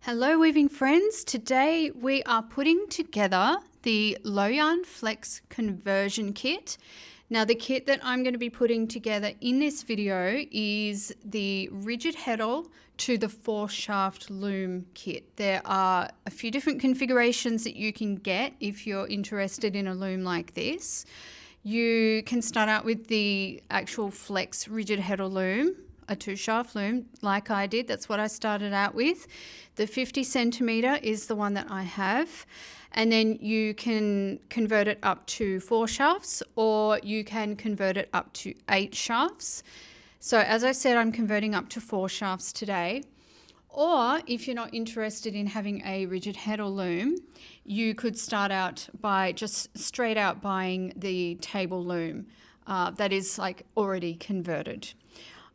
Hello weaving friends, today we are putting together the Lojan Flex Conversion Kit. Now the kit that I'm going to be putting together in this video is the rigid heddle to the 4-shaft loom kit. There are a few different configurations that you can get if you're interested in a loom like this. You can start out with the actual Flex rigid heddle loom, a 2-shaft loom like I did. That's what I started out with. The 50 centimeter is the one that I have, and then you can convert it up to 4 shafts, or you can convert it up to 8 shafts. So as I said, I'm converting up to 4 shafts today. Or if you're not interested in having a rigid heddle loom, you could start out by just straight out buying the table loom that is like already converted.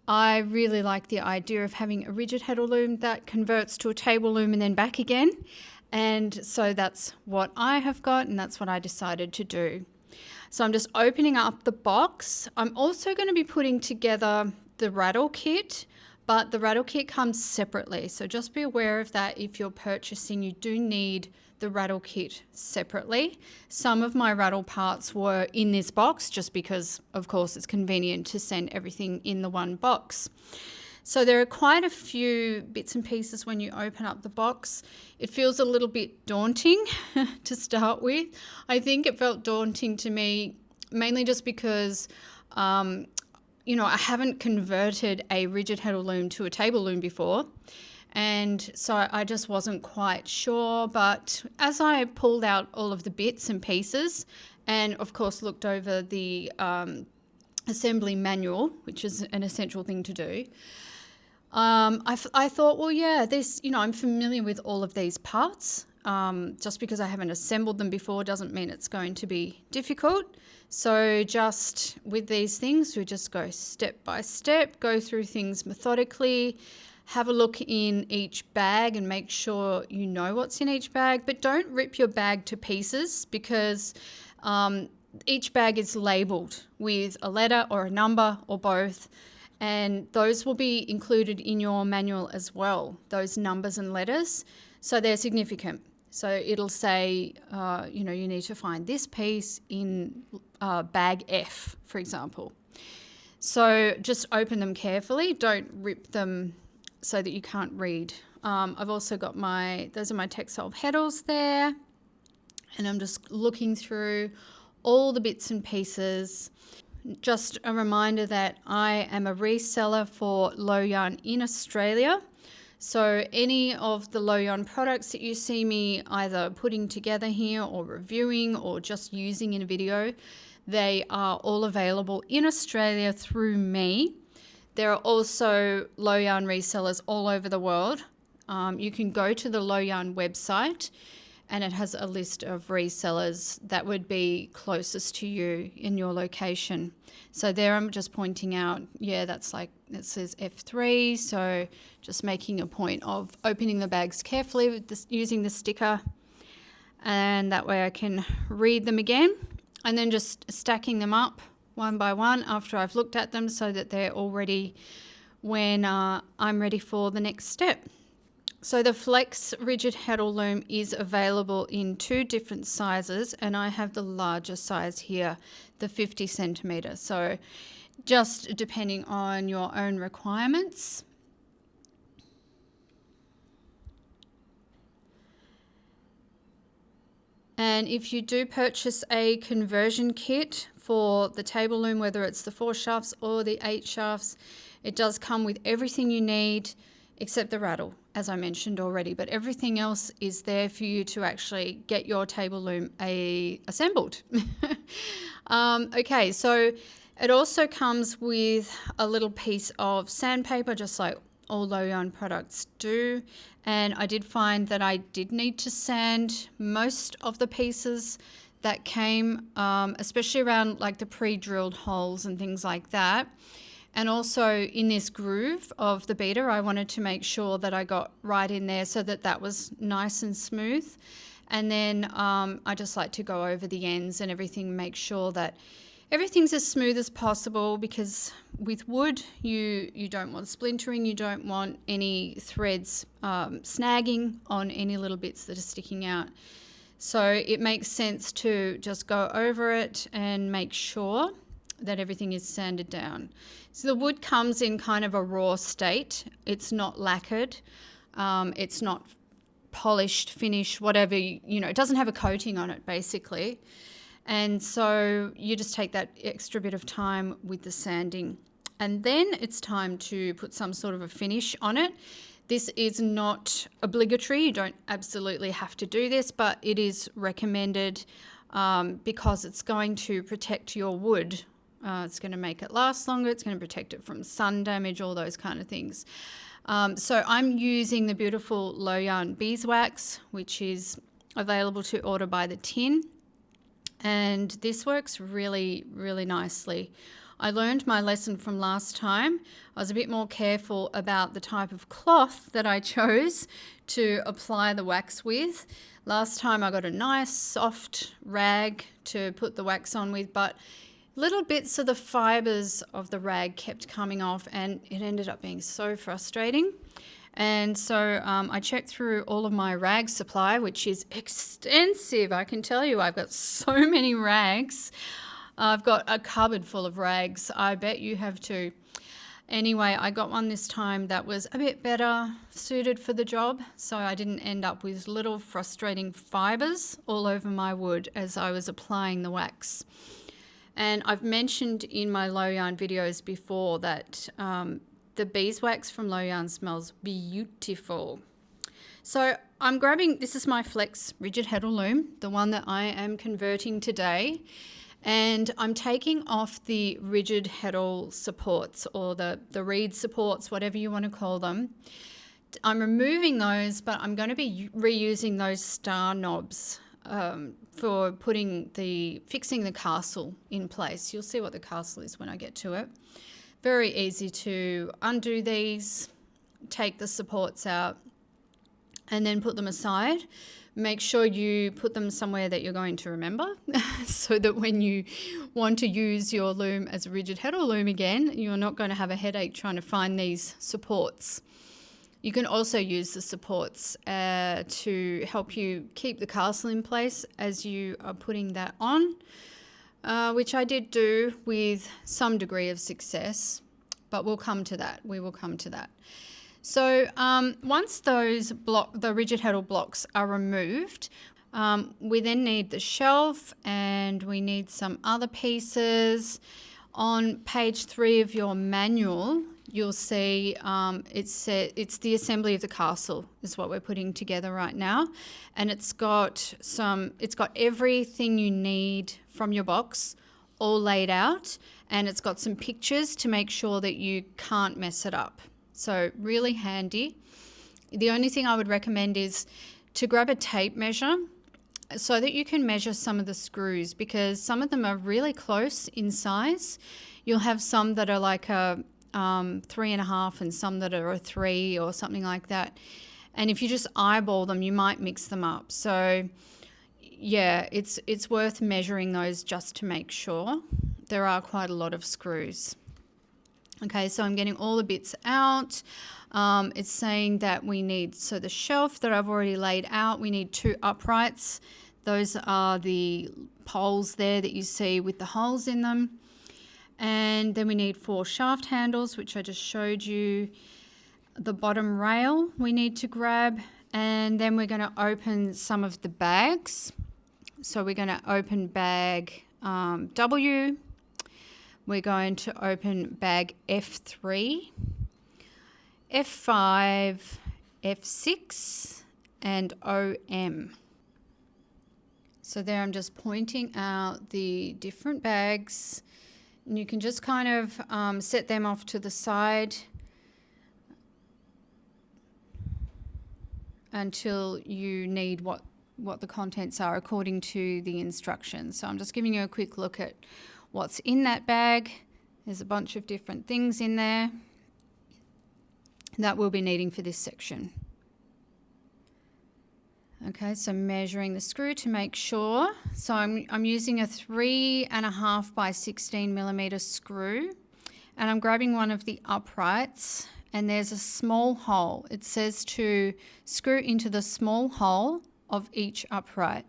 I really like the idea of having a rigid heddle loom that converts to a table loom and then back again. And so that's what I have got, and that's what I decided to do. So I'm just opening up the box. I'm also going to be putting together the Rattle kit, but the Rattle kit comes separately. So just be aware of that. If you're purchasing, you do need the Rattle kit separately. Some of my Rattle parts were in this box just because, of course, it's convenient to send everything in the one box. So there are quite a few bits and pieces when you open up the box. It feels a little bit daunting to start with. I think it felt daunting to me mainly just because I haven't converted a rigid heddle loom to a table loom before. And so I just wasn't quite sure, but as I pulled out all of the bits and pieces and of course looked over the assembly manual, which is an essential thing to do, I thought, well, yeah, I'm familiar with all of these parts. Just because I haven't assembled them before doesn't mean it's going to be difficult. So just with these things, we just go step by step, go through things methodically, have a look in each bag and make sure you know what's in each bag, but don't rip your bag to pieces because each bag is labeled with a letter or a number or both, and those will be included in your manual as well, those numbers and letters. So they're significant. So it'll say, you need to find this piece in bag F, for example. So just open them carefully. Don't rip them so that you can't read. I've also got those are my textile heddles there. And I'm just looking through all the bits and pieces. Just a reminder that I am a reseller for Lojan in Australia. So any of the Lojan products that you see me either putting together here or reviewing or just using in a video, they are all available in Australia through me. There are also Lojan resellers all over the world. You can go to the Lojan website and it has a list of resellers that would be closest to you in your location. So there I'm just pointing out, that's like, it says F3, so just making a point of opening the bags carefully with this, using the sticker, and that way I can read them again, and then just stacking them up one by one after I've looked at them so that they're all ready when I'm ready for the next step. So the Flex Rigid Heddle Loom is available in 2 different sizes, and I have the larger size here, the 50 centimeter. So just depending on your own requirements. And if you do purchase a conversion kit for the table loom, whether it's the 4 shafts or the 8 shafts, it does come with everything you need except the rattle, as I mentioned already, but everything else is there for you to actually get your table loom assembled. Okay, so it also comes with a little piece of sandpaper, just like all Lojan products do. And I did find that I did need to sand most of the pieces that came, especially around like the pre-drilled holes and things like that. And also in this groove of the beater, I wanted to make sure that I got right in there so that that was nice and smooth. And then I just like to go over the ends and everything, make sure that everything's as smooth as possible, because with wood you don't want splintering, you don't want any threads snagging on any little bits that are sticking out. So it makes sense to just go over it and make sure that everything is sanded down. So the wood comes in kind of a raw state. It's not lacquered. It's not polished, finished, whatever, it doesn't have a coating on it basically. And so you just take that extra bit of time with the sanding. And then it's time to put some sort of a finish on it. This is not obligatory. You don't absolutely have to do this, but it is recommended because it's going to protect your wood. It's going to make it last longer. It's going to protect it from sun damage, all those kind of things. So I'm using the beautiful Lojan beeswax, which is available to order by the tin. And this works really, really nicely. I learned my lesson from last time. I was a bit more careful about the type of cloth that I chose to apply the wax with. Last time I got a nice soft rag to put the wax on with, but little bits of the fibers of the rag kept coming off, and it ended up being so frustrating. And so I checked through all of my rag supply, which is extensive. I can tell you, I've got so many rags. I've got a cupboard full of rags. I bet you have too. Anyway, I got one this time that was a bit better suited for the job, so I didn't end up with little frustrating fibers all over my wood as I was applying the wax. And I've mentioned in my Lojan videos before that the beeswax from Lojan smells beautiful. So I'm grabbing, this is my Flex Rigid Heddle loom, the one that I am converting today. And I'm taking off the rigid Heddle supports, or the reed supports, whatever you want to call them. I'm removing those, but I'm going to be reusing those star knobs for fixing the castle in place. You'll see what the castle is when I get to it. Very easy to undo these, take the supports out, and then put them aside. Make sure you put them somewhere that you're going to remember so that when you want to use your loom as a rigid Heddle loom again, you're not going to have a headache trying to find these supports. You can also use the supports to help you keep the castle in place as you are putting that on, which I did do with some degree of success, but we'll come to that. We will come to that. So once those the rigid Heddle blocks are removed, we then need the shelf, and we need some other pieces. On page 3 of your manual, you'll see it's the assembly of the castle is what we're putting together right now, and it's got everything you need from your box all laid out, and it's got some pictures to make sure that you can't mess it up. So really handy. The only thing I would recommend is to grab a tape measure so that you can measure some of the screws, because some of them are really close in size. You'll have some that are like a 3.5 and some that are a 3 or something like that. And if you just eyeball them, you might mix them up. So yeah, it's worth measuring those just to make sure. There are quite a lot of screws. Okay, so I'm getting all the bits out. It's saying that we need, so the shelf that I've already laid out, we need 2 uprights. Those are the poles there that you see with the holes in them. And then we need 4 shaft handles, which I just showed you. The bottom rail we need to grab. And then we're going to open some of the bags. So we're going to open bag W. We're going to open bag F3, F5, F6, and OM. So there I'm just pointing out the different bags, and you can just kind of set them off to the side until you need what the contents are according to the instructions. So I'm just giving you a quick look at what's in that bag. There's a bunch of different things in there that we'll be needing for this section. Okay, so measuring the screw to make sure. So I'm using a 3.5 by 16 millimeter screw, and I'm grabbing one of the uprights, and there's a small hole. It says to screw into the small hole of each upright.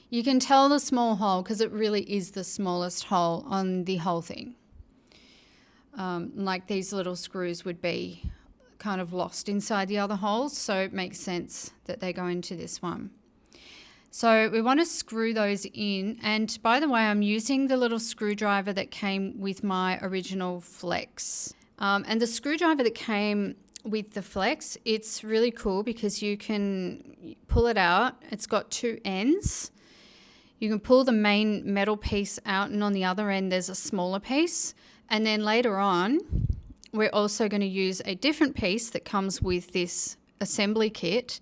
You can tell the small hole because it really is the smallest hole on the whole thing. Like these little screws would be kind of lost inside the other holes, so it makes sense that they go into this one. So we want to screw those in, and by the way, I'm using the little screwdriver that came with my original Flex. And the screwdriver that came with the Flex, it's really cool because you can pull it out. It's got two ends. You can pull the main metal piece out, and on the other end there's a smaller piece. And then later on, we're also going to use a different piece that comes with this assembly kit,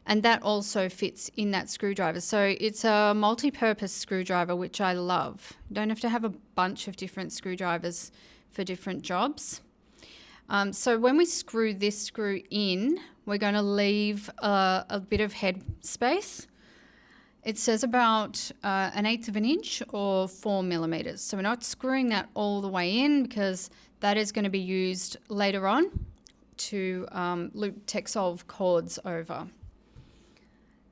and that also fits in that screwdriver. So it's a multi-purpose screwdriver, which I love. You don't have to have a bunch of different screwdrivers for different jobs. So when we screw this screw in, we're going to leave a bit of head space. It says about 1/8 of an inch or 4 millimeters. So we're not screwing that all the way in because that is going to be used later on to loop Texsolve cords over.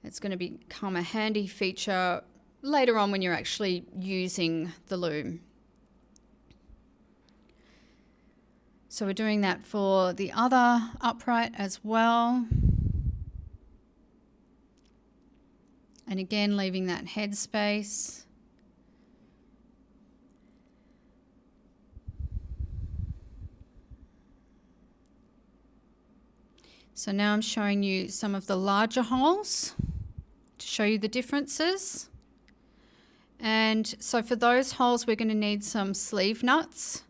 It's going to become a handy feature later on when you're actually using the loom. So we're doing that for the other upright as well. And again, leaving that head space. So now I'm showing you some of the larger holes to show you the differences. And so for those holes, we're going to need some sleeve nuts.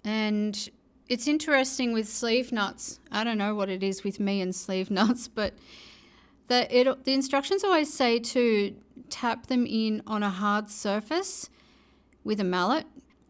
And it's interesting with sleeve nuts. I don't know what it is with me and sleeve nuts, but the instructions always say to tap them in on a hard surface with a mallet.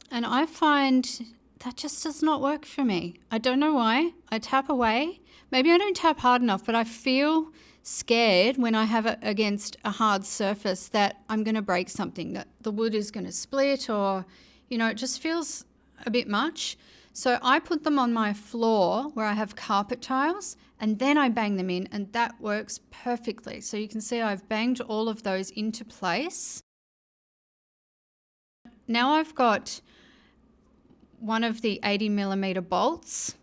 And I find that just does not work for me. I don't know why. I tap away. Maybe I don't tap hard enough, but I feel scared when I have it against a hard surface that I'm going to break something, that the wood is going to split, or, you know, it just feels a bit much. So I put them on my floor where I have carpet tiles, and then I bang them in, and that works perfectly. So you can see I've banged all of those into place. Now I've got one of the 80 millimeter bolts,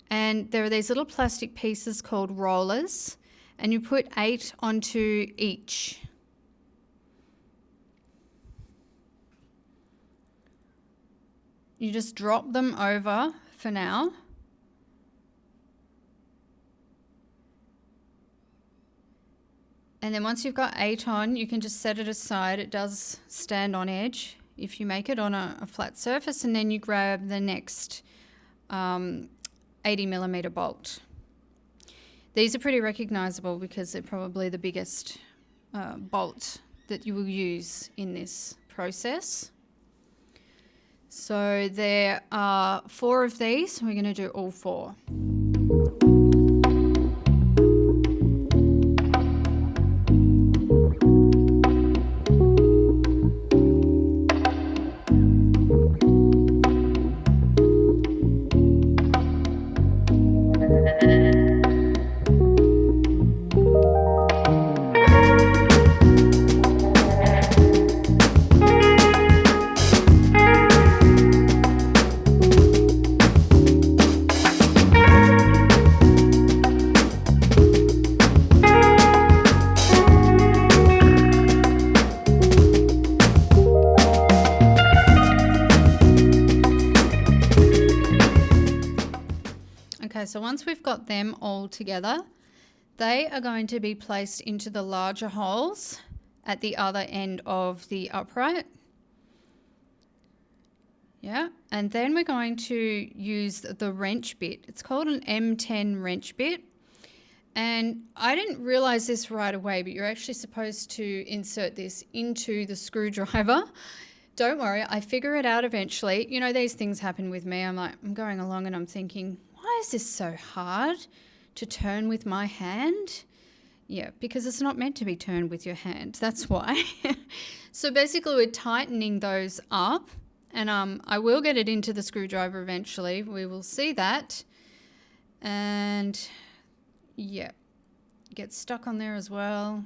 and there are these little plastic pieces called rollers, and you put 8 onto each. You just drop them over for now. And then once you've got 8 on, you can just set it aside. It does stand on edge if you make it on a flat surface, and then you grab the next 80 millimeter bolt. These are pretty recognizable because they're probably the biggest bolt that you will use in this process. So there are 4 of these. We're going to do all 4. Okay, so once we've got them all together, they are going to be placed into the larger holes at the other end of the upright. Yeah, and then we're going to use the wrench bit. It's called an M10 wrench bit. And I didn't realize this right away, but you're actually supposed to insert this into the screwdriver. Don't worry, I figure it out eventually. You know, these things happen with me. I'm going along and I'm thinking, why is this so hard to turn with my hand? Yeah, because it's not meant to be turned with your hand. That's why. So basically we're tightening those up, and I will get it into the screwdriver eventually. We will see that. And yeah, get stuck on there as well.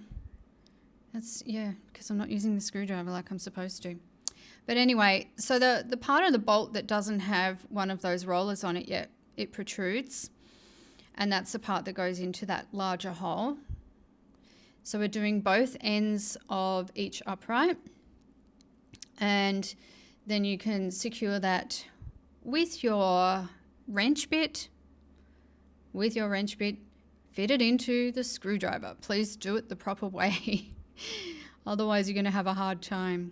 That's, yeah, because I'm not using the screwdriver like I'm supposed to. But anyway, so the part of the bolt that doesn't have one of those rollers on it yet, it protrudes. And that's the part that goes into that larger hole. So we're doing both ends of each upright. And then you can secure that with your wrench bit. With your wrench bit, fit it into the screwdriver. Please do it the proper way. Otherwise, you're going to have a hard time.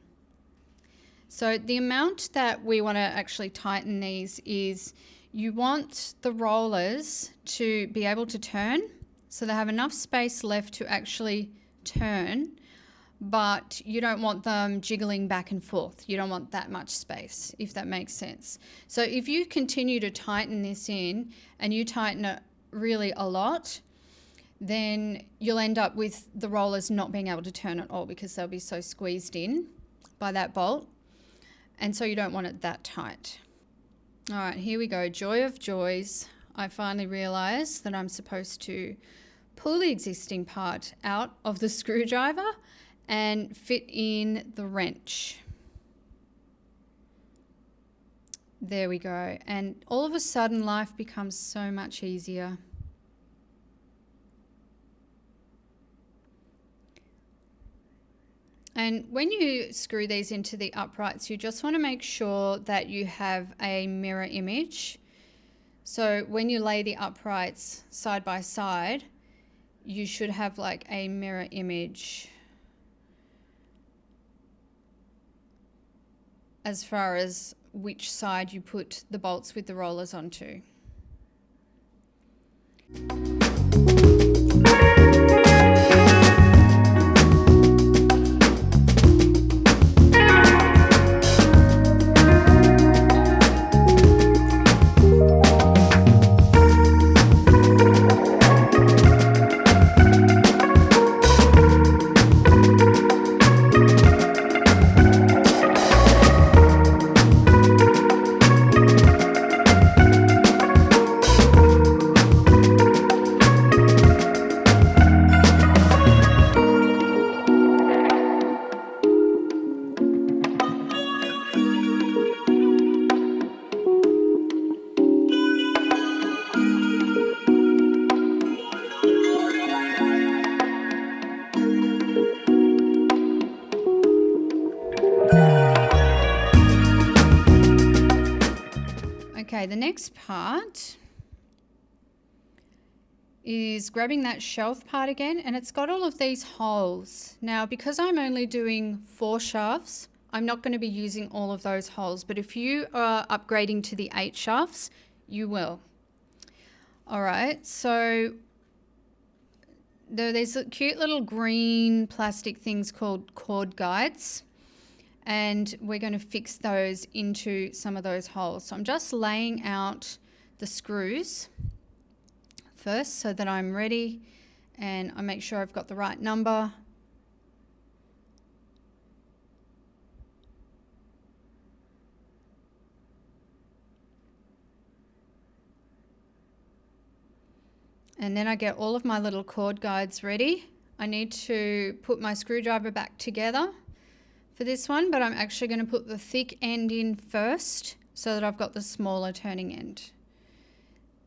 So the amount that we want to actually tighten these is you want the rollers to be able to turn. So they have enough space left to actually turn, but you don't want them jiggling back and forth. You don't want that much space, if that makes sense. So if you continue to tighten this in and you tighten it really a lot, then you'll end up with the rollers not being able to turn at all because they'll be so squeezed in by that bolt. And so you don't want it that tight. All right, here we go. Joy of joys. I finally realized that I'm supposed to pull the existing part out of the screwdriver and fit in the wrench. There we go. And all of a sudden life becomes so much easier. And when you screw these into the uprights, you just want to make sure that you have a mirror image. So when you lay the uprights side by side, you should have like a mirror image as far as which side you put the bolts with the rollers onto. Okay, the next part is grabbing that shelf part again, and it's got all of these holes. Now, because I'm only doing 4 shafts, I'm not going to be using all of those holes, but if you are upgrading to the 8 shafts, you will. All right, so there's cute little green plastic things called cord guides, and we're going to fix those into some of those holes. So I'm just laying out the screws first so that I'm ready, and I make sure I've got the right number. And then I get all of my little cord guides ready. I need to put my screwdriver back together for this one, but I'm actually going to put the thick end in first so that I've got the smaller turning end.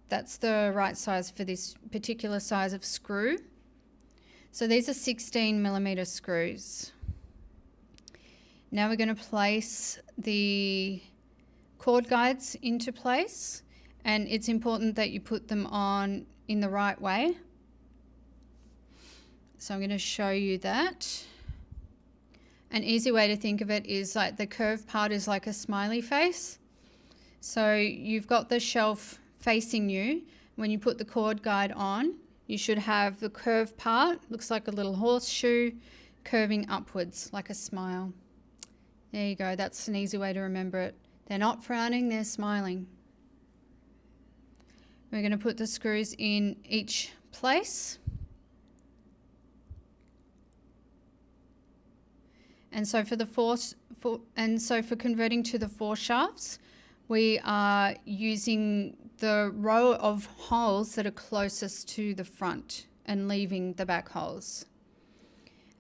That's the right size for this particular size of screw. So these are 16mm screws. Now we're going to place the cord guides into place, and it's important that you put them on in the right way. So I'm going to show you that. An easy way to think of it is like the curved part is like a smiley face. So you've got the shelf facing you. When you put the cord guide on, you should have the curved part, looks like a little horseshoe, curving upwards like a smile. There you go, that's an easy way to remember it. They're not frowning, they're smiling. We're going to put the screws in each place. And so for converting to the 4 shafts, we are using the row of holes that are closest to the front and leaving the back holes.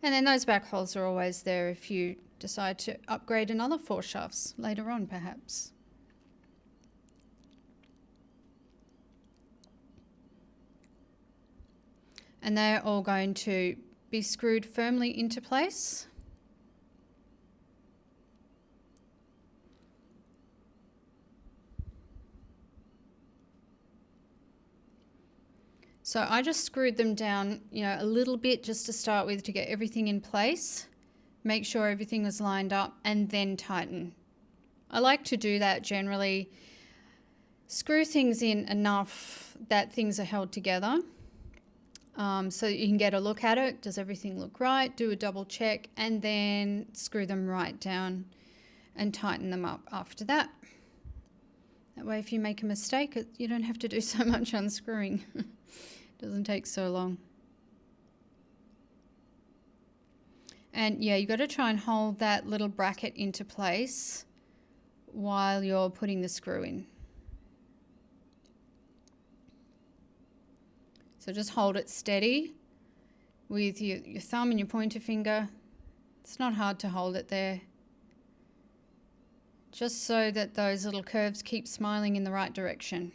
And then those back holes are always there if you decide to upgrade another 4 shafts later on, perhaps. And they're all going to be screwed firmly into place. So I just screwed them down, a little bit just to start with to get everything in place, make sure everything was lined up, and then tighten. I like to do that generally. Screw things in enough that things are held together, so that you can get a look at it. Does everything look right? Do a double check, and then screw them right down and tighten them up after that. That way, if you make a mistake, you don't have to do so much unscrewing. Doesn't take so long. And yeah, you've got to try and hold that little bracket into place while you're putting the screw in. So just hold it steady with your thumb and your pointer finger. It's not hard to hold it there. Just so that those little curves keep smiling in the right direction.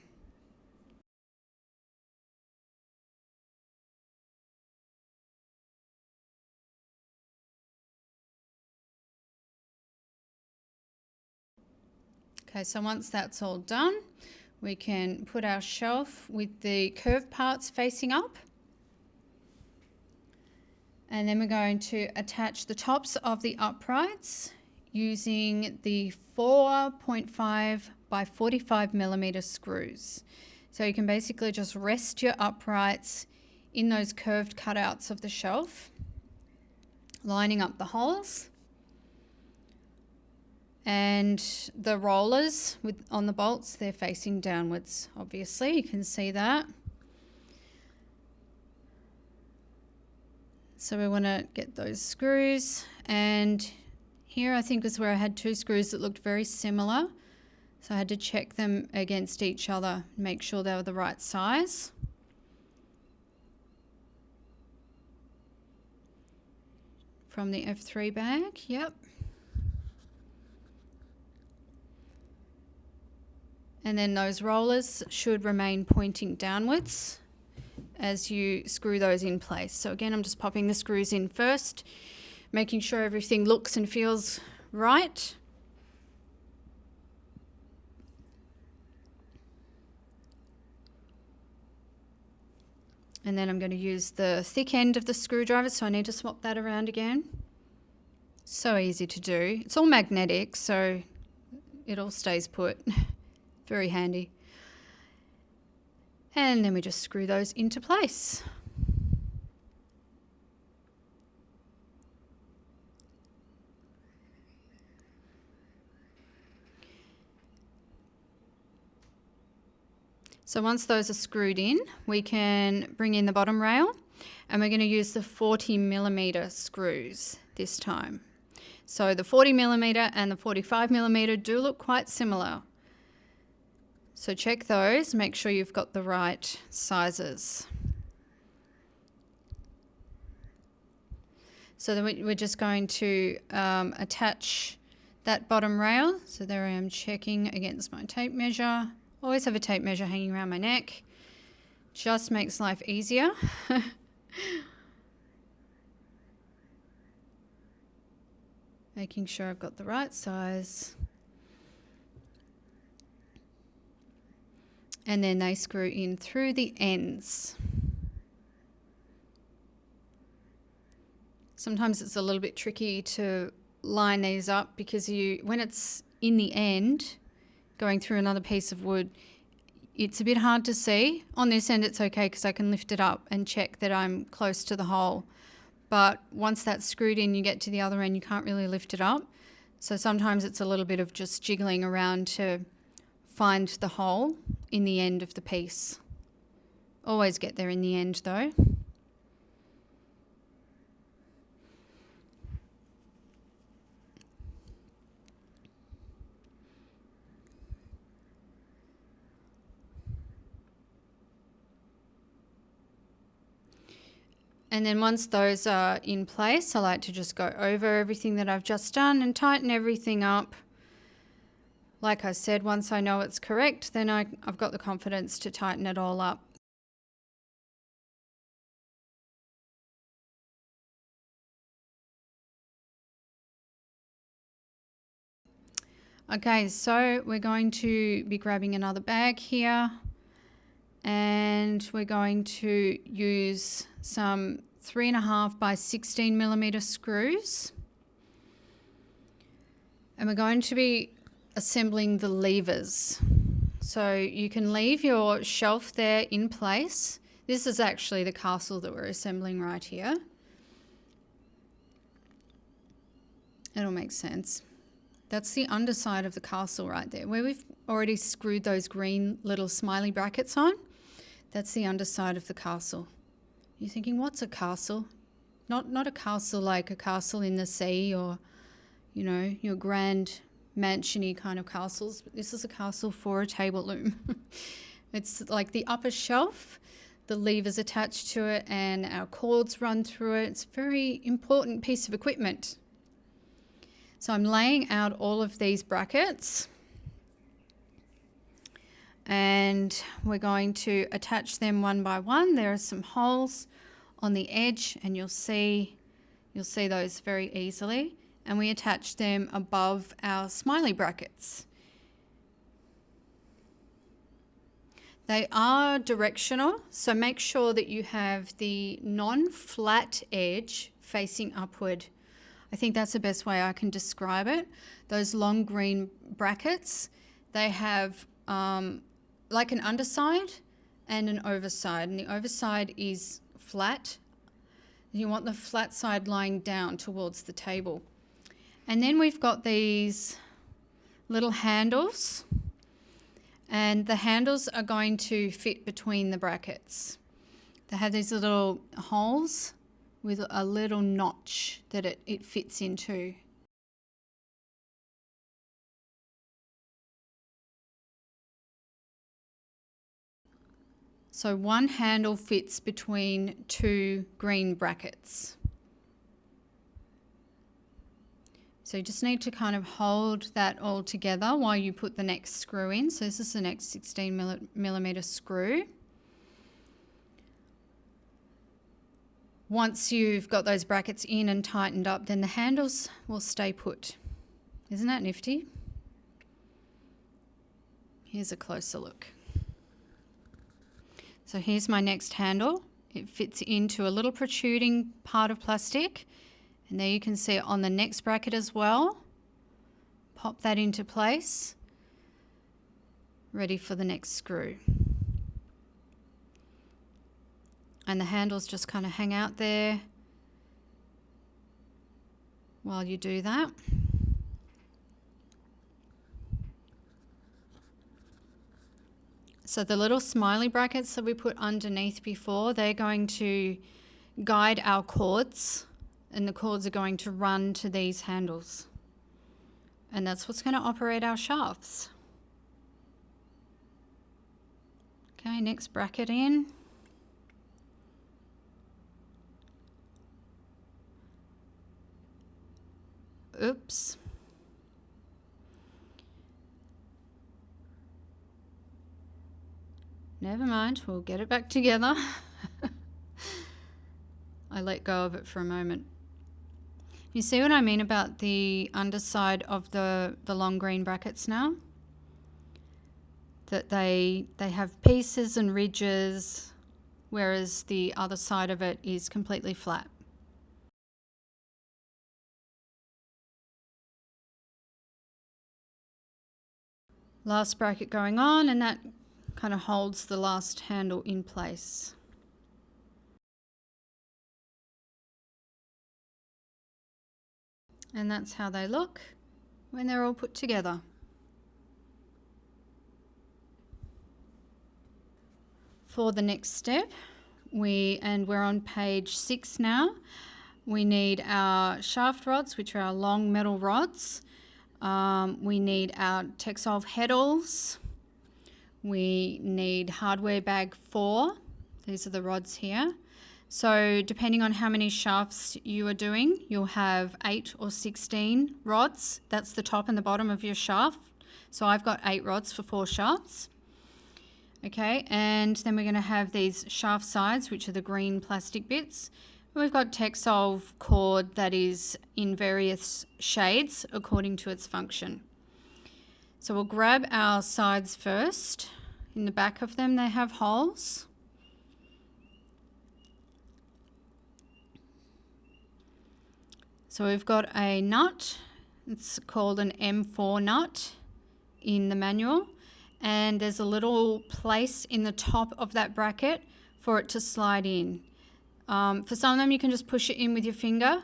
Okay, so once that's all done, we can put our shelf with the curved parts facing up. And then we're going to attach the tops of the uprights using the 4.5 by 45 millimeter screws. So you can basically just rest your uprights in those curved cutouts of the shelf, lining up the holes. And the rollers on the bolts, they're facing downwards, obviously, you can see that. So we want to get those screws, and here I think is where I had 2 screws that looked very similar. So I had to check them against each other, make sure they were the right size. From the F3 bag, yep. And then those rollers should remain pointing downwards as you screw those in place. So again, I'm just popping the screws in first, making sure everything looks and feels right. And then I'm going to use the thick end of the screwdriver, so I need to swap that around again. So easy to do. It's all magnetic, so it all stays put. Very handy. And then we just screw those into place. So once those are screwed in, we can bring in the bottom rail, and we're going to use the 40 millimeter screws this time. So the 40 millimeter and the 45 millimeter do look quite similar. So check those, make sure you've got the right sizes. So then we're just going to attach that bottom rail. So there I am checking against my tape measure. Always have a tape measure hanging around my neck. Just makes life easier. Making sure I've got the right size. And then they screw in through the ends. Sometimes it's a little bit tricky to line these up because when it's in the end, going through another piece of wood, it's a bit hard to see. On this end it's okay because I can lift it up and check that I'm close to the hole. But once that's screwed in, you get to the other end, you can't really lift it up. So sometimes it's a little bit of just jiggling around to find the hole in the end of the piece. Always get there in the end though. And then once those are in place, I like to just go over everything that I've just done and tighten everything up. Like I said, once I know it's correct, then I've got the confidence to tighten it all up. Okay, so we're going to be grabbing another bag here, and we're going to use some 3.5 by 16 millimeter screws. And we're going to be assembling the levers. So you can leave your shelf there in place. This is actually the castle that we're assembling right here. It'll make sense. That's the underside of the castle right there, where we've already screwed those green little smiley brackets on. That's the underside of the castle. You're thinking, what's a castle? Not a castle like a castle in the sea or, you know, your grand mansion-y kind of castles. But this is a castle for a table loom. It's like the upper shelf, the levers attached to it, and our cords run through it. It's a very important piece of equipment. So I'm laying out all of these brackets, and we're going to attach them one by one. There are some holes on the edge, and you'll see those very easily. And we attach them above our smiley brackets. They are directional, so make sure that you have the non-flat edge facing upward. I think that's the best way I can describe it. Those long green brackets, they have like an underside and an overside, and the overside is flat. You want the flat side lying down towards the table. And then we've got these little handles, and the handles are going to fit between the brackets. They have these little holes with a little notch that it fits into. So one handle fits between two green brackets. So you just need to kind of hold that all together while you put the next screw in. So this is the next 16 millimeter screw. Once you've got those brackets in and tightened up, then the handles will stay put. Isn't that nifty? Here's a closer look. So here's my next handle. It fits into a little protruding part of plastic. And there you can see it on the next bracket as well. Pop that into place. Ready for the next screw. And the handles just kind of hang out there while you do that. So the little smiley brackets that we put underneath before, they're going to guide our cords, and the cords are going to run to these handles. And that's what's going to operate our shafts. Okay, next bracket in. Oops. Never mind, we'll get it back together. I let go of it for a moment. You see what I mean about the underside of the long green brackets now? That they have pieces and ridges, whereas the other side of it is completely flat. Last bracket going on, and that kind of holds the last handle in place. And that's how they look when they're all put together. for the next step, we're on page 6 now. We need our shaft rods, which are our long metal rods. We need our textile heddles. We need hardware bag 4. These are the rods here. So depending on how many shafts you are doing, you'll have 8 or 16 rods. That's the top and the bottom of your shaft. So I've got 8 rods for 4 shafts. Okay, and then we're going to have these shaft sides, which are the green plastic bits. We've got textile cord that is in various shades according to its function. So we'll grab our sides first. In the back of them, they have holes. So we've got a nut, it's called an M4 nut in the manual, and there's a little place in the top of that bracket for it to slide in. For some of them you can just push it in with your finger.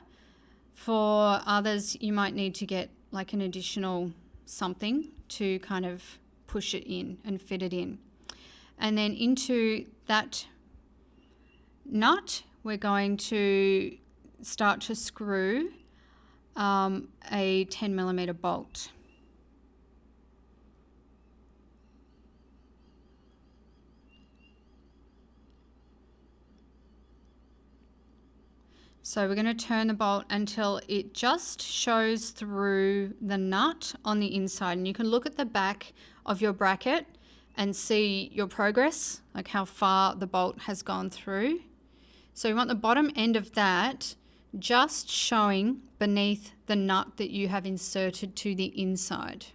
For others you might need to get like an additional something to kind of push it in and fit it in. And then into that nut we're going to start to screw a 10mm bolt. So we're going to turn the bolt until it just shows through the nut on the inside, and you can look at the back of your bracket and see your progress, like how far the bolt has gone through. So you want the bottom end of that just showing beneath the nut that you have inserted to the inside.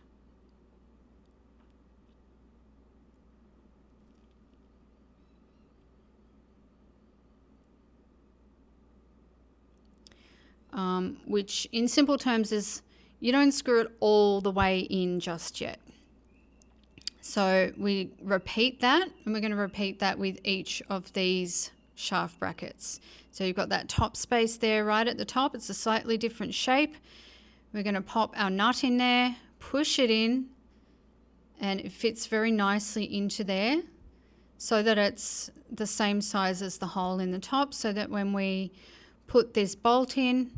Which in simple terms is you don't screw it all the way in just yet. So we repeat that, and we're going to repeat that with each of these shaft brackets. So you've got that top space there right at the top. It's a slightly different shape. We're going to pop our nut in there, push it in, and it fits very nicely into there so that it's the same size as the hole in the top, so that when we put this bolt in,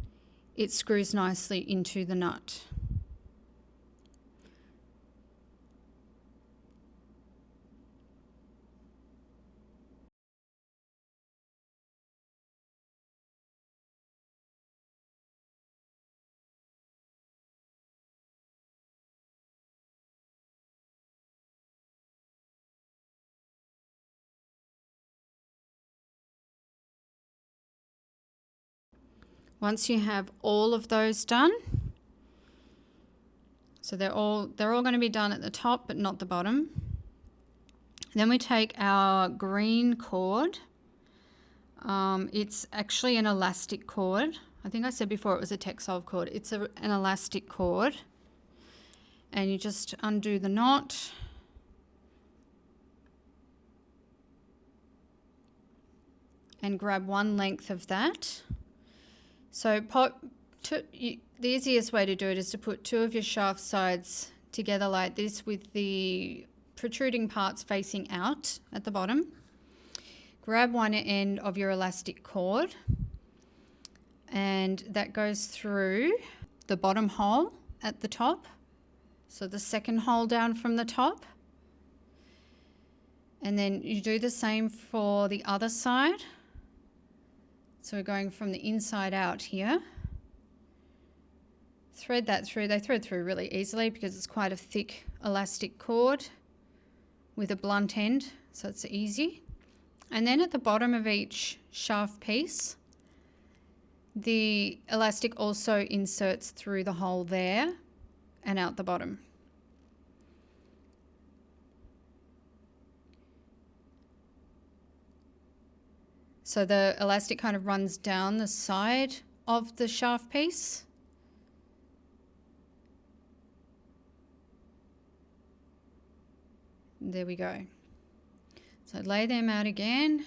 it screws nicely into the nut. Once you have all of those done, so they're all going to be done at the top but not the bottom. Then we take our green cord. It's actually an elastic cord. I think I said before it was a textile cord. It's an elastic cord. And you just undo the knot. And grab one length of that. So the easiest way to do it is to put 2 of your shaft sides together like this with the protruding parts facing out at the bottom. Grab one end of your elastic cord, and that goes through the bottom hole at the top. So the second hole down from the top. And then you do the same for the other side. So we're going from the inside out here. Thread that through. They thread through really easily because it's quite a thick elastic cord with a blunt end, so it's easy. And then at the bottom of each shaft piece, the elastic also inserts through the hole there and out the bottom. So the elastic kind of runs down the side of the shaft piece. There we go. So lay them out again,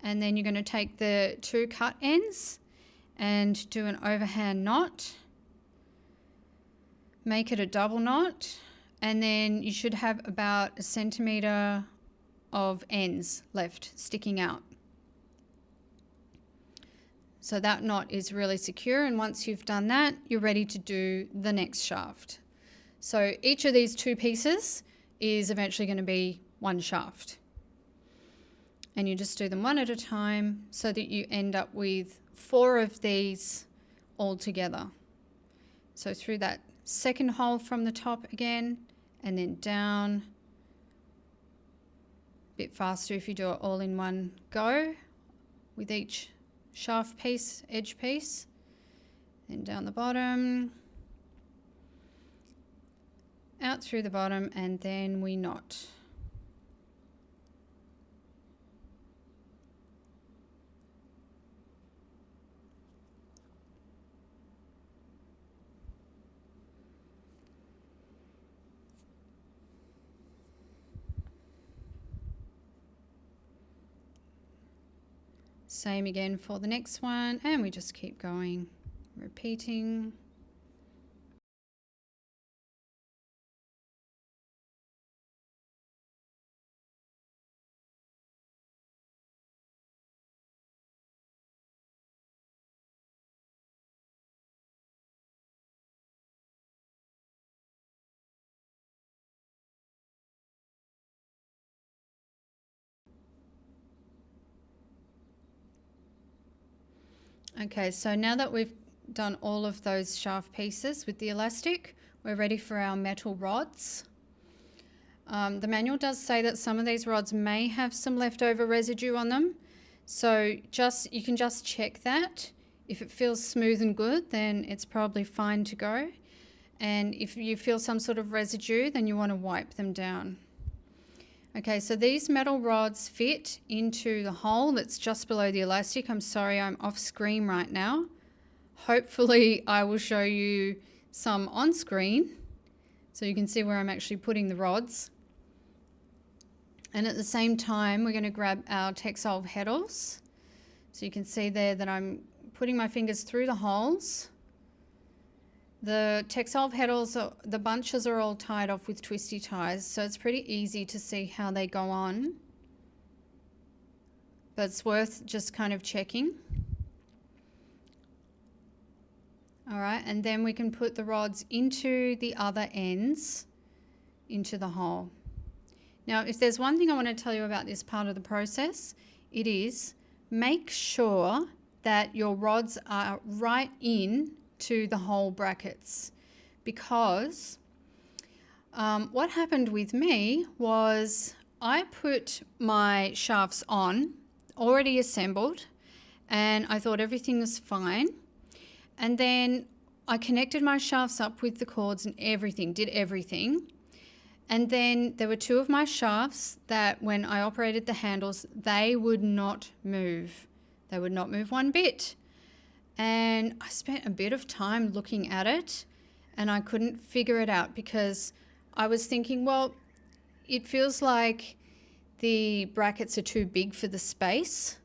and then you're going to take the 2 cut ends and do an overhand knot. Make it a double knot, and then you should have about 1 centimetre of ends left sticking out. So that knot is really secure, and once you've done that, you're ready to do the next shaft. So each of these 2 pieces is eventually going to be 1 shaft. And you just do them one at a time so that you end up with 4 of these all together. So through that second hole from the top again, and then down. A bit faster if you do it all in one go with each shaft piece, edge piece. Then down the bottom, out through the bottom, and then we knot. Same again for the next one, and we just keep going, repeating. Okay, so now that we've done all of those shaft pieces with the elastic, we're ready for our metal rods. The manual does say that some of these rods may have some leftover residue on them, so you can just check that. If it feels smooth and good, then it's probably fine to go. And if you feel some sort of residue, then you want to wipe them down. Okay, so these metal rods fit into the hole that's just below the elastic. I'm sorry, I'm off screen right now. Hopefully I will show you some on screen so you can see where I'm actually putting the rods. And at the same time, we're going to grab our textile heddles. So you can see there that I'm putting my fingers through the holes. The textile heddles, the bunches are all tied off with twisty ties, so it's pretty easy to see how they go on. But it's worth just kind of checking. All right, and then we can put the rods into the other ends, into the hole. Now, if there's one thing I want to tell you about this part of the process, it is make sure that your rods are right in to the hole brackets, because what happened with me was I put my shafts on already assembled and I thought everything was fine, and then I connected my shafts up with the cords and everything, did everything, and then there were 2 of my shafts that when I operated the handles, they would not move. They would not move one bit. And I spent a bit of time looking at it and I couldn't figure it out, because I was thinking, well, it feels like the brackets are too big for the space,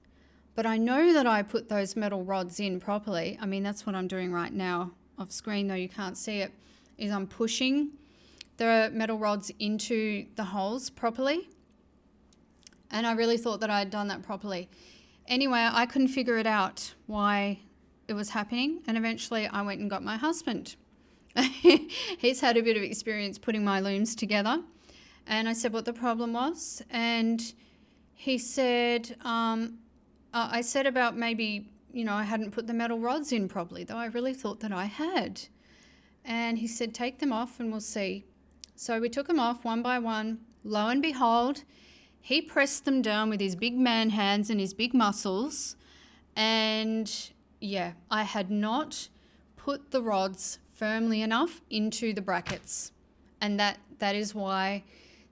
but I know that I put those metal rods in properly. I mean, that's what I'm doing right now off screen, though you can't see it, is I'm pushing the metal rods into the holes properly. And I really thought that I had done that properly. Anyway, I couldn't figure it out why it was happening, and eventually I went and got my husband. He's had a bit of experience putting my looms together, and I said what the problem was, and he said, I said about maybe, I hadn't put the metal rods in properly, though I really thought that I had. And he said, take them off and we'll see. So we took them off one by one. Lo and behold, he pressed them down with his big man hands and his big muscles, and yeah, I had not put the rods firmly enough into the brackets, and that is why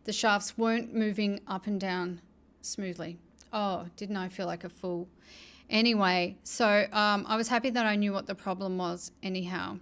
the shafts weren't moving up and down smoothly. Oh, didn't I feel like a fool? Anyway, so I was happy that I knew what the problem was anyhow.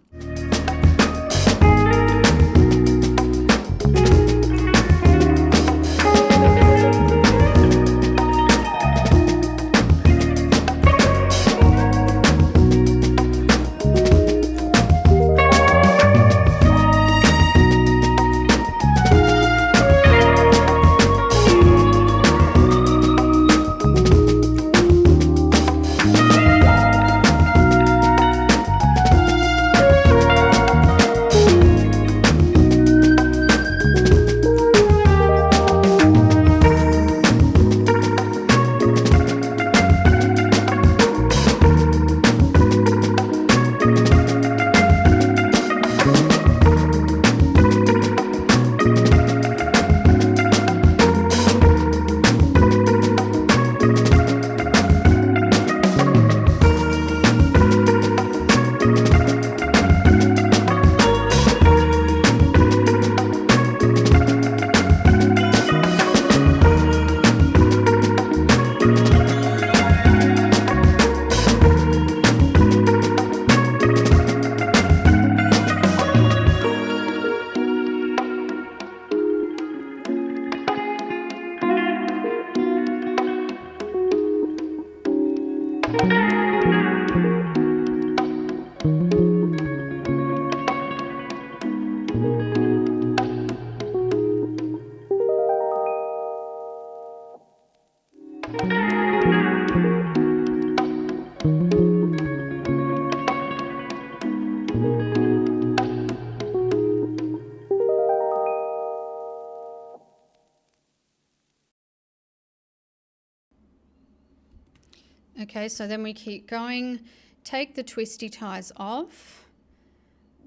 Okay, so then we keep going. Take the twisty ties off.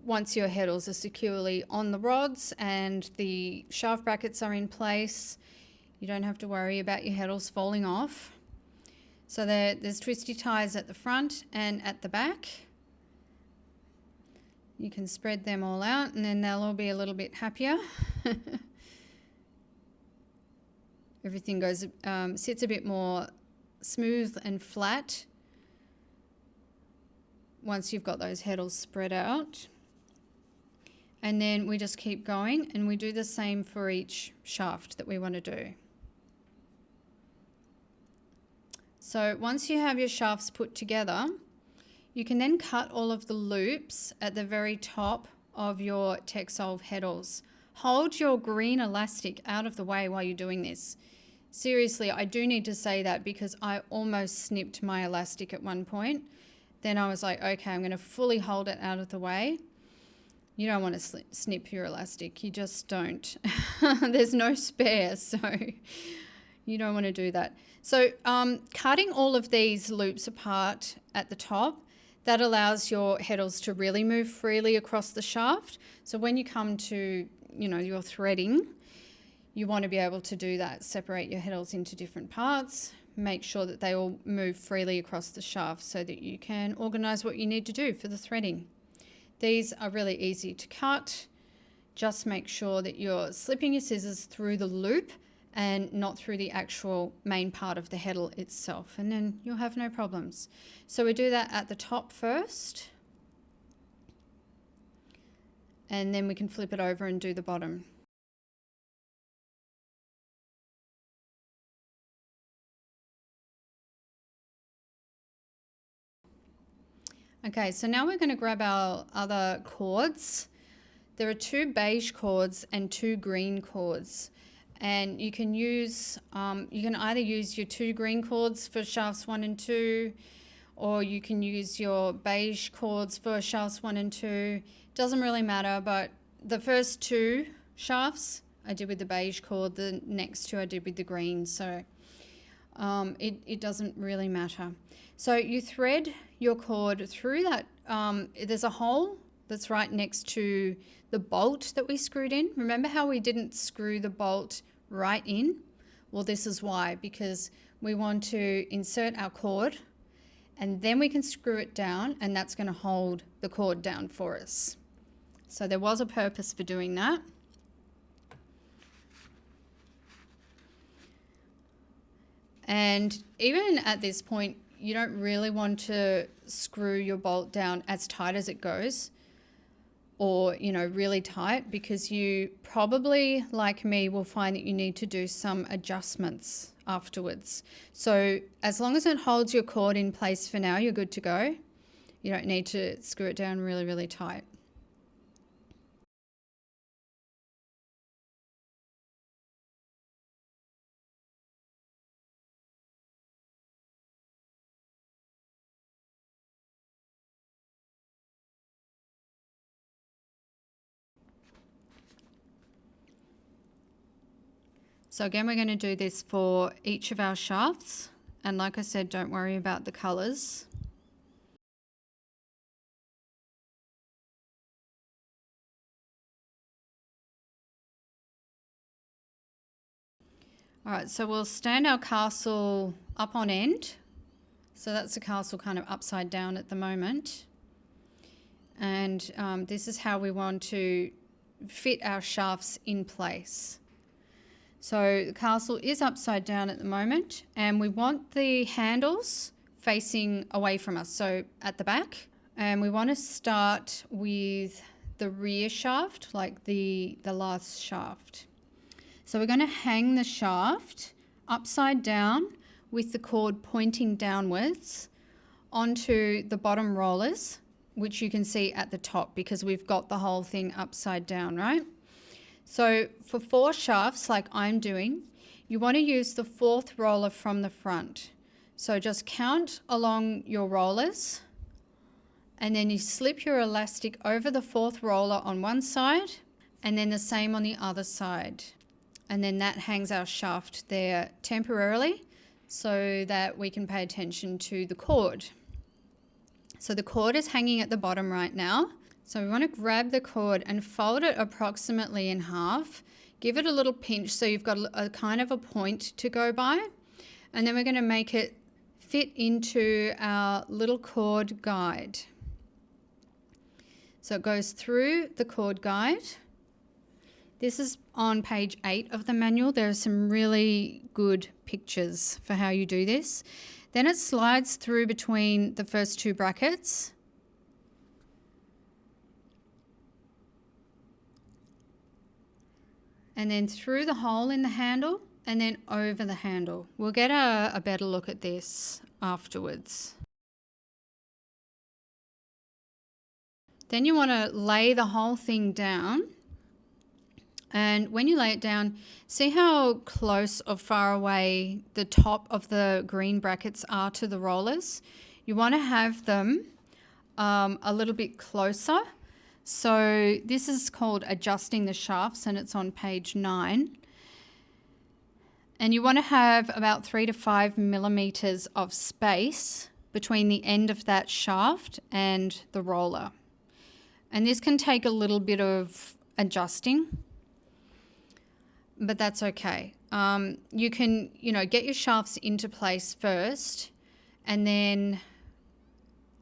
Once your heddles are securely on the rods and the shaft brackets are in place, you don't have to worry about your heddles falling off. So there's twisty ties at the front and at the back. You can spread them all out and then they'll all be a little bit happier. Everything goes sits a bit more smooth and flat once you've got those heddles spread out. And then we just keep going and we do the same for each shaft that we want to do. So once you have your shafts put together, you can then cut all of the loops at the very top of your TechSolve heddles. Hold your green elastic out of the way while you're doing this. Seriously, I do need to say that because I almost snipped my elastic at one point. Then I was like, okay, I'm going to fully hold it out of the way. You don't want to snip your elastic. You just don't. There's no spare, so you don't want to do that. So cutting all of these loops apart at the top, that allows your heddles to really move freely across the shaft. So when you come to, your threading, you want to be able to do that. Separate your heddles into different parts. Make sure that they all move freely across the shaft so that you can organize what you need to do for the threading. These are really easy to cut. Just make sure that you're slipping your scissors through the loop and not through the actual main part of the heddle itself, and then you'll have no problems. So we do that at the top first, and then we can flip it over and do the bottom. Okay, so now we're going to grab our other cords. There are 2 beige cords and 2 green cords. And you can use, you can either use your 2 green cords for shafts 1 and 2, or you can use your beige cords for shafts 1 and 2. Doesn't really matter, but the first 2 shafts I did with the beige cord, the next 2 I did with the green, so it doesn't really matter. So you thread your cord through that, there's a hole that's right next to the bolt that we screwed in. Remember how we didn't screw the bolt right in? Well, this is why, because we want to insert our cord and then we can screw it down, and that's going to hold the cord down for us. So there was a purpose for doing that. And even at this point, you don't really want to screw your bolt down as tight as it goes, or really tight, because you probably, like me, will find that you need to do some adjustments afterwards. So as long as it holds your cord in place for now, you're good to go. You don't need to screw it down really, really tight. So again, we're going to do this for each of our shafts. And like I said, don't worry about the colors. All right, so we'll stand our castle up on end. So that's the castle kind of upside down at the moment. And this is how we want to fit our shafts in place. So the castle is upside down at the moment, and we want the handles facing away from us, so at the back. And we want to start with the rear shaft, like the last shaft. So we're going to hang the shaft upside down with the cord pointing downwards onto the bottom rollers, which you can see at the top because we've got the whole thing upside down, right? So for 4 shafts, like I'm doing, you want to use the 4th roller from the front. So just count along your rollers, and then you slip your elastic over the 4th roller on one side, and then the same on the other side. And then that hangs our shaft there temporarily so that we can pay attention to the cord. So the cord is hanging at the bottom right now. So we want to grab the cord and fold it approximately in half. Give it a little pinch so you've got a kind of a point to go by. And then we're going to make it fit into our little cord guide. So it goes through the cord guide. This is on page 8 of the manual. There are some really good pictures for how you do this. Then it slides through between the first 2 brackets. And then through the hole in the handle and then over the handle. We'll get a better look at this afterwards. Then you want to lay the whole thing down. And when you lay it down, see how close or far away the top of the green brackets are to the rollers? You want to have them a little bit closer. So this is called adjusting the shafts and it's on page 9. And you want to have about 3 to 5 millimeters of space between the end of that shaft and the roller. And this can take a little bit of adjusting, but that's okay. You can, get your shafts into place first and then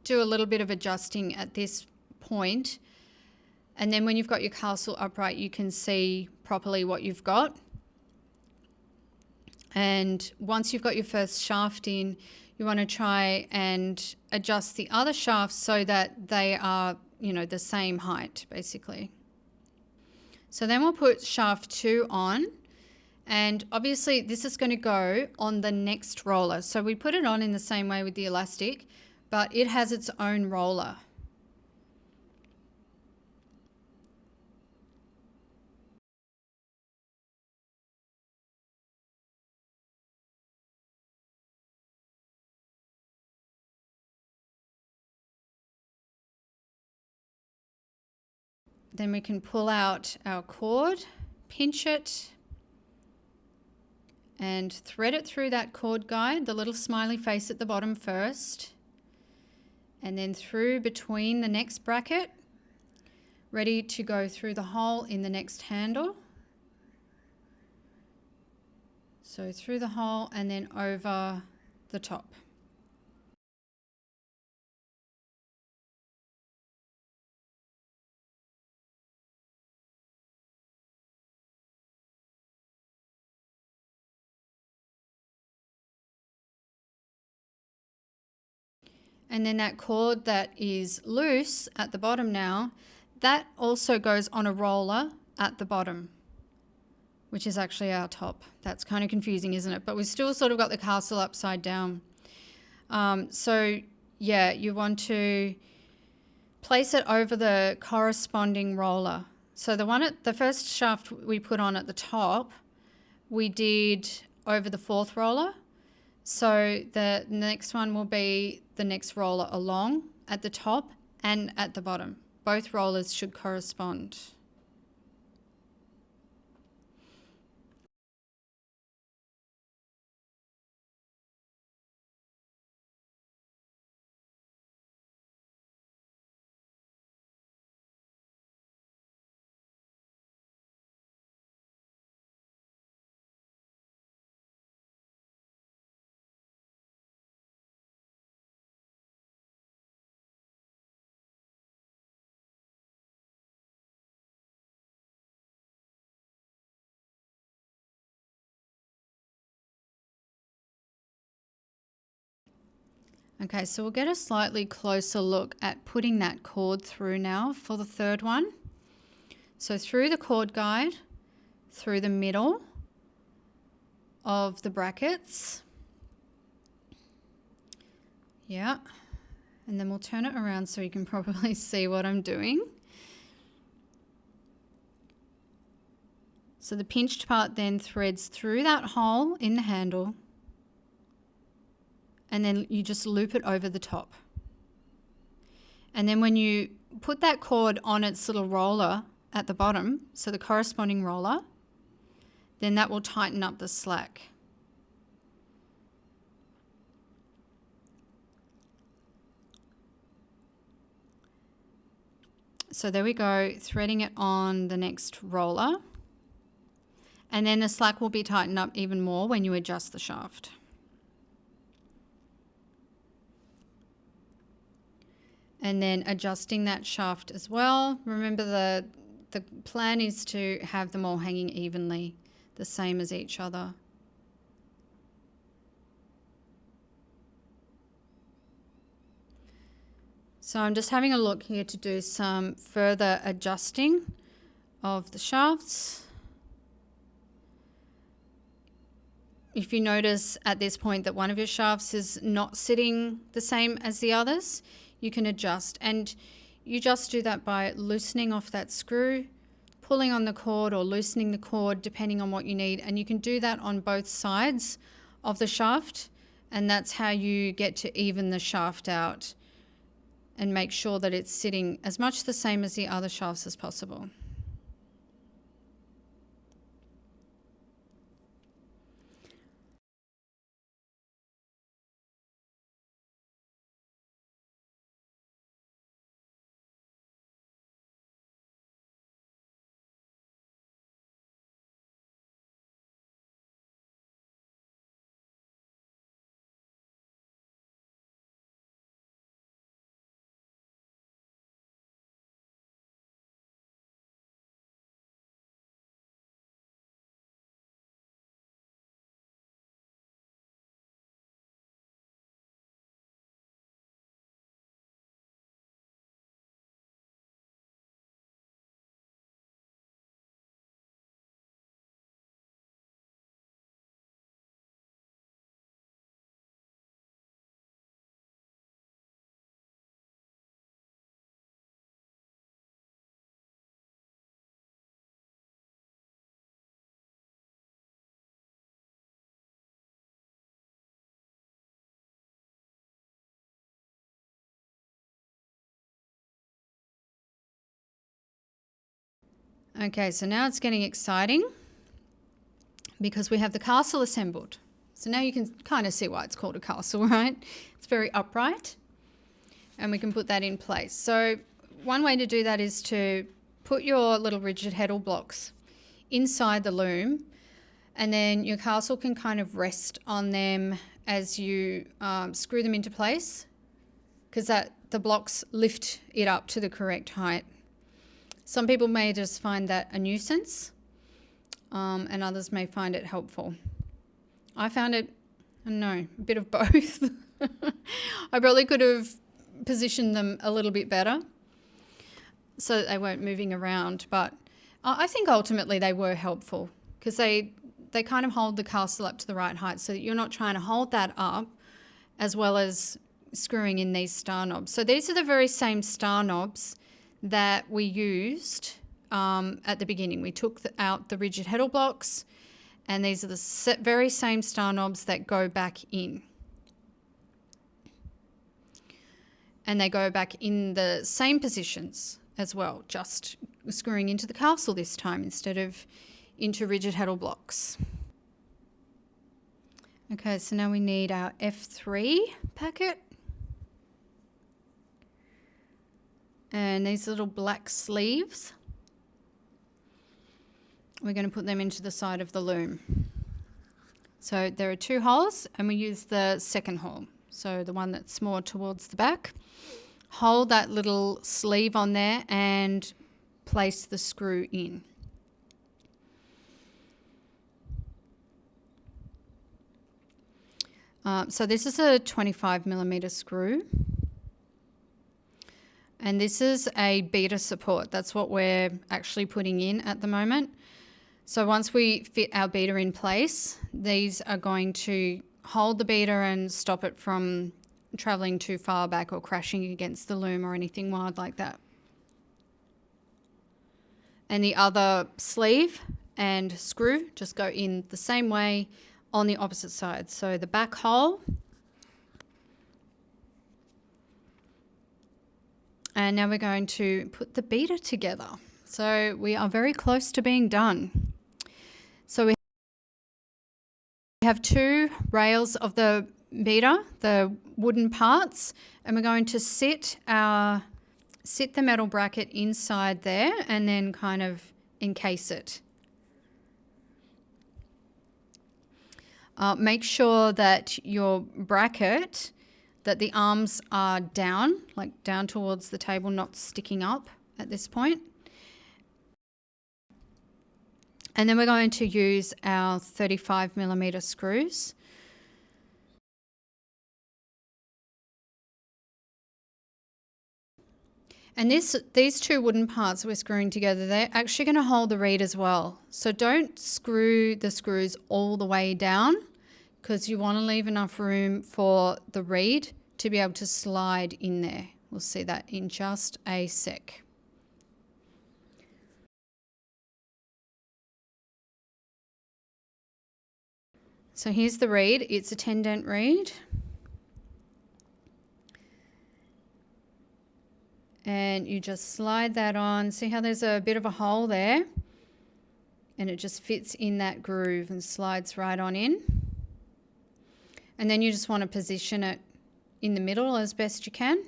do a little bit of adjusting at this point. And then when you've got your castle upright, you can see properly what you've got. And once you've got your first shaft in, you want to try and adjust the other shafts so that they are, the same height, basically. So then we'll put shaft 2 on. And obviously this is going to go on the next roller. So we put it on in the same way with the elastic, but it has its own roller. Then we can pull out our cord, pinch it, and thread it through that cord guide, the little smiley face at the bottom first, and then through between the next bracket, ready to go through the hole in the next handle. So through the hole and then over the top. And then that cord that is loose at the bottom now, that also goes on a roller at the bottom, which is actually our top. That's kind of confusing, isn't it? But we've still sort of got the castle upside down. So yeah, you want to place it over the corresponding roller. So the first shaft we put on at the top, we did over the 4th roller. So the next one will be the next roller along at the top and at the bottom. Both rollers should correspond. Okay, so we'll get a slightly closer look at putting that cord through now for the 3rd one. So through the cord guide, through the middle of the brackets. Yeah, and then we'll turn it around so you can probably see what I'm doing. So the pinched part then threads through that hole in the handle, and then you just loop it over the top. And then when you put that cord on its little roller at the bottom, so the corresponding roller, then that will tighten up the slack. So there we go, threading it on the next roller. And then the slack will be tightened up even more when you adjust the shaft. And then adjusting that shaft as well. Remember the plan is to have them all hanging evenly, the same as each other. So I'm just having a look here to do some further adjusting of the shafts. If you notice at this point that one of your shafts is not sitting the same as the others, you can adjust, and you just do that by loosening off that screw, pulling on the cord or loosening the cord depending on what you need, and you can do that on both sides of the shaft, and that's how you get to even the shaft out and make sure that it's sitting as much the same as the other shafts as possible. Okay, so now it's getting exciting because we have the castle assembled. So now you can kind of see why it's called a castle, right? It's very upright, and we can put that in place. So one way to do that is to put your little rigid Heddle blocks inside the loom, and then your castle can kind of rest on them as you screw them into place, because the blocks lift it up to the correct height. Some people may just find that a nuisance, and others may find it helpful. I found it, I don't know, a bit of both. I probably could have positioned them a little bit better so that they weren't moving around, but I think ultimately they were helpful because they kind of hold the castle up to the right height so that you're not trying to hold that up as well as screwing in these star knobs. So these are the very same star knobs that we used at the beginning. We took out the rigid Heddle blocks, and these are the very same star knobs that go back in. And they go back in the same positions as well, just screwing into the castle this time instead of into rigid Heddle blocks. Okay, so now we need our F3 packet. And these little black sleeves, we're going to put them into the side of the loom. So there are 2 holes, and we use the second hole, so the one that's more towards the back. Hold that little sleeve on there and place the screw in. So this is a 25mm screw. And this is a beater support. That's what we're actually putting in at the moment. So once we fit our beater in place, these are going to hold the beater and stop it from traveling too far back or crashing against the loom or anything wild like that. And the other sleeve and screw just go in the same way on the opposite side. So the back hole. And now we're going to put the beater together. So we are very close to being done. So we have 2 rails of the beater, the wooden parts, and we're going to sit our sit the metal bracket inside there and then kind of encase it. Make sure that your bracket, that the arms are down, like down towards the table, not sticking up at this point. And then we're going to use our 35mm screws. And these two wooden parts we're screwing together, they're actually going to hold the reed as well. So don't screw the screws all the way down, because you want to leave enough room for the reed to be able to slide in there. We'll see that in just a sec. So here's the reed. It's a 10 dent reed. And you just slide that on. See how there's a bit of a hole there? And it just fits in that groove and slides right on in. And then you just want to position it in the middle as best you can.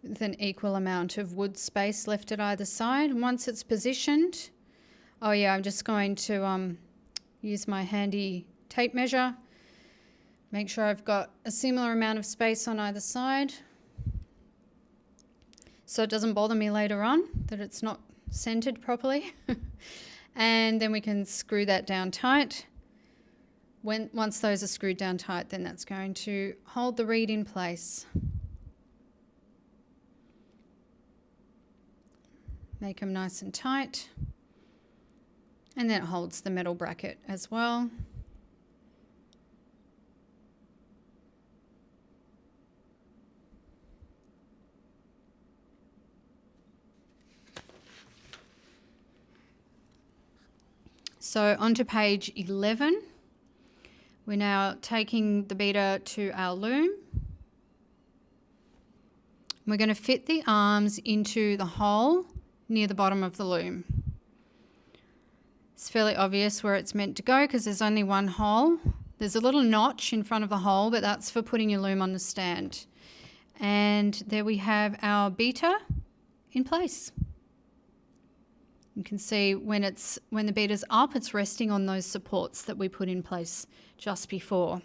With an equal amount of wood space left at either side. And once it's positioned, oh yeah, I'm just going to use my handy tape measure. Make sure I've got a similar amount of space on either side, so it doesn't bother me later on that it's not centered properly. And then we can screw that down tight. Once those are screwed down tight, then that's going to hold the reed in place. Make them nice and tight. And then it holds the metal bracket as well. So onto page 11, we're now taking the beater to our loom. We're going to fit the arms into the hole near the bottom of the loom. It's fairly obvious where it's meant to go because there's only one hole. There's a little notch in front of the hole, but that's for putting your loom on the stand. And there we have our beater in place. You can see when the beater's up, it's resting on those supports that we put in place just before.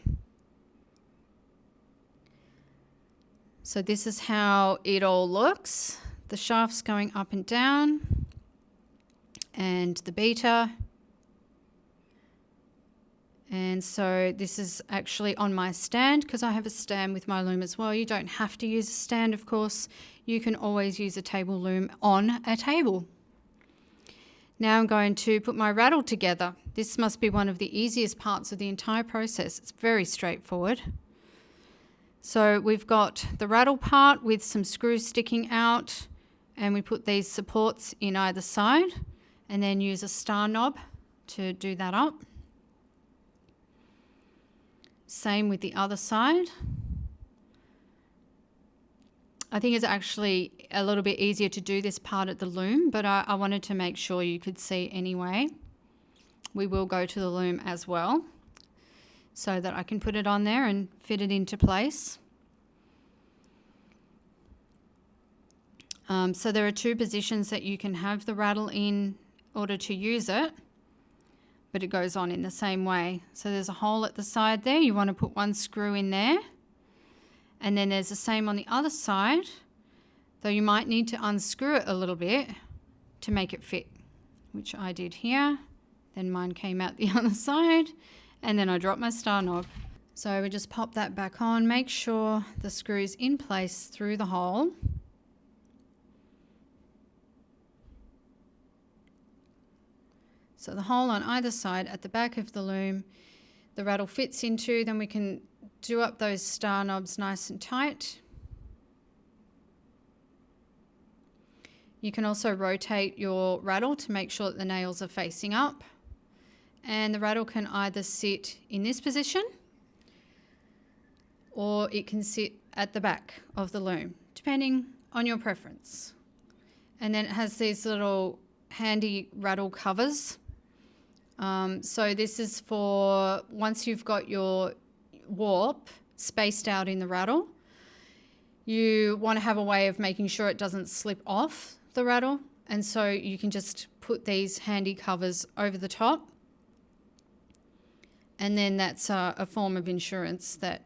So this is how it all looks. The shaft's going up and down, and the beater. And so this is actually on my stand because I have a stand with my loom as well. You don't have to use a stand, of course. You can always use a table loom on a table. Now I'm going to put my rattle together. This must be one of the easiest parts of the entire process. It's very straightforward. So we've got the rattle part with some screws sticking out, and we put these supports in either side and then use a star knob to do that up. Same with the other side. I think it's actually a little bit easier to do this part at the loom, but I wanted to make sure you could see anyway. We will go to the loom as well so that I can put it on there and fit it into place. So there are two positions that you can have the rattle in order to use it, but it goes on in the same way. So there's a hole at the side there. You want to put one screw in there. And then there's the same on the other side, though you might need to unscrew it a little bit to make it fit, which I did here. Then mine came out the other side, and then I dropped my star knob. So we just pop that back on, make sure the screw's in place through the hole. So the hole on either side at the back of the loom, the rattle fits into, then we can do up those star knobs nice and tight. You can also rotate your rattle to make sure that the nails are facing up. And the rattle can either sit in this position or it can sit at the back of the loom, depending on your preference. And then it has these little handy rattle covers. So this is for once you've got warp spaced out in the rattle. You want to have a way of making sure it doesn't slip off the rattle, and so you can just put these handy covers over the top, and then that's a form of insurance that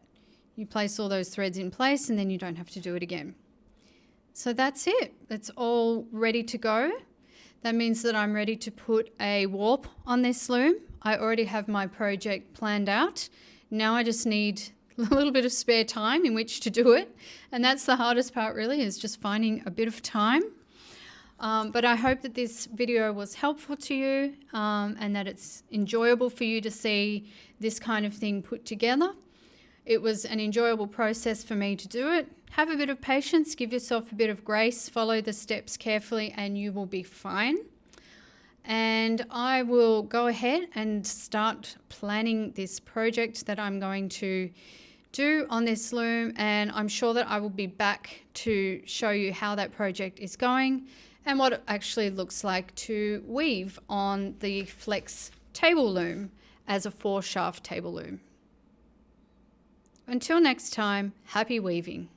you place all those threads in place and then you don't have to do it again. So that's it. It's all ready to go. That means that I'm ready to put a warp on this loom. I already have my project planned out. Now I just need a little bit of spare time in which to do it. And that's the hardest part really, is just finding a bit of time. But I hope that this video was helpful to you and that it's enjoyable for you to see this kind of thing put together. It was an enjoyable process for me to do it. Have a bit of patience, give yourself a bit of grace, follow the steps carefully and you will be fine. And I will go ahead and start planning this project that I'm going to do on this loom, and I'm sure that I will be back to show you how that project is going and what it actually looks like to weave on the Flex table loom as a 4-shaft table loom. Until next time, happy weaving.